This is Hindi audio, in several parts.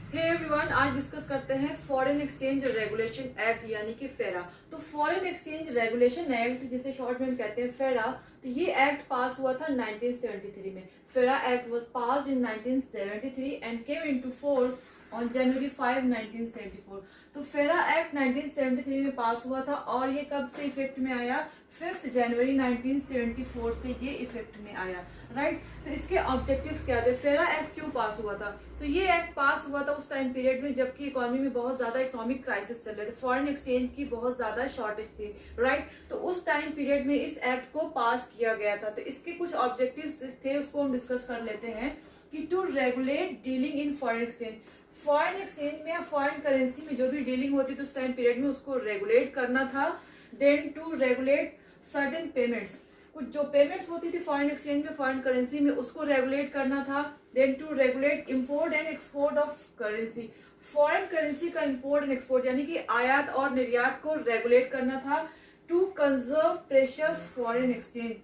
हे एवरीवन, आज डिस्कस करते हैं फॉरेन एक्सचेंज रेगुलेशन एक्ट यानी कि फेरा। तो फॉरेन एक्सचेंज रेगुलेशन एक्ट, जिसे शॉर्ट में हम कहते हैं फेरा, तो ये एक्ट पास हुआ था 1973 में। फेरा act was passed in 1973 and came into force on January 5, 1974। तो फेरा एक्ट 1973 में पास हुआ था और ये कब से इफेक्ट में आया? 5 जनवरी 1974 से ये इफेक्ट में आया, राइट। तो इसके ऑब्जेक्टिव्स क्या थे? फेरा एक्ट क्यों पास हुआ था? तो ये एक्ट पास हुआ था उस टाइम पीरियड में जबकि इकोनॉमी में बहुत ज्यादा इकोनॉमिक क्राइसिस चल रहे थे, फॉरेन एक्सचेंज की बहुत ज्यादा शॉर्टेज थी, राइट। तो उस टाइम पीरियड में इस एक्ट को पास किया गया था। तो इसके कुछ ऑब्जेक्टिव्स थे, उसको हम डिस्कस कर लेते हैं कि to regulate dealing in foreign exchange. Foreign exchange में या फॉरेन करेंसी में जो भी डीलिंग होती थी उस टाइम पीरियड में उसको रेगुलेट करना था। Then to regulate certain payments, कुछ जो पेमेंट्स होती थी फॉरेन एक्सचेंज में, फॉरेन करेंसी में, उसको रेगुलेट करना था। Then to regulate import and export of currency, foreign currency का इंपोर्ट एंड एक्सपोर्ट यानी कि आयात और निर्यात को रेगुलेट करना था। To conserve precious foreign exchange,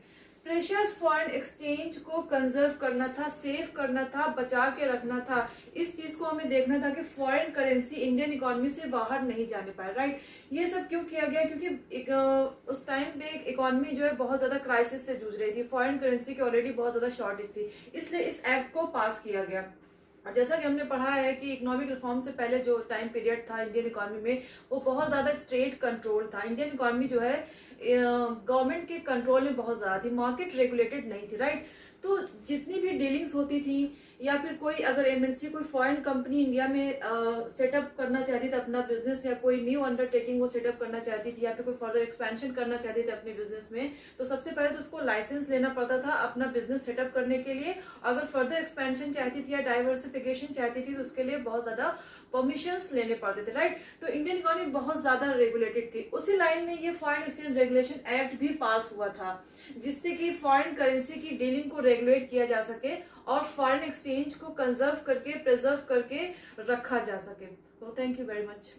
precious foreign exchange को कंजर्व करना था, सेव करना था, बचा के रखना था। इस चीज को हमें देखना था कि फॉरेन करेंसी इंडियन इकोनॉमी से बाहर नहीं जाने पाए, राइट। ये सब क्यों किया गया? क्योंकि उस टाइम पे इकोनॉमी जो है बहुत ज्यादा क्राइसिस से जूझ रही थी, फॉरेन करेंसी की ऑलरेडी बहुत ज्यादा शॉर्टेज थी, इसलिए इस एक्ट को पास किया गया। और जैसा कि हमने पढ़ा है कि इकोनॉमिक रिफॉर्म से पहले जो टाइम पीरियड था इंडियन इकोनॉमी में, वो बहुत ज्यादा स्टेट कंट्रोल था। इंडियन इकोनॉमी जो है गवर्नमेंट के कंट्रोल में बहुत ज्यादा थी, मार्केट रेगुलेटेड नहीं थी, राइट। तो जितनी भी डीलिंग्स होती थी या फिर कोई अगर एमएनसी कोई फॉरेन कंपनी इंडिया में सेटअप करना चाहती थी अपना बिजनेस, या कोई न्यू अंडरटेकिंग वो सेटअप करना चाहती थी, या फिर कोई फर्दर एक्सपेंशन करना चाहती थी अपने बिजनेस में, तो सबसे पहले तो उसको लाइसेंस लेना पड़ता था अपना बिजनेस सेटअप करने के लिए। अगर फर्दर एक्सपेंशन चाहती थी या डाइवर्सिफिकेशन चाहती थी तो उसके लिए बहुत ज्यादा परमिशंस लेने पड़ते थे, राइट। तो इंडियन इकोनॉमी बहुत ज्यादा रेगुलेटेड थी। उसी लाइन में ये फॉरेन एक्सचेंज रेगुलेशन एक्ट भी पास हुआ था, जिससे कि फॉरेन करेंसी की डीलिंग को रेगुलेट किया जा सके और फॉरेन एक्सचेंज को कंजर्व करके, प्रिजर्व करके रखा जा सके। तो थैंक यू वेरी मच।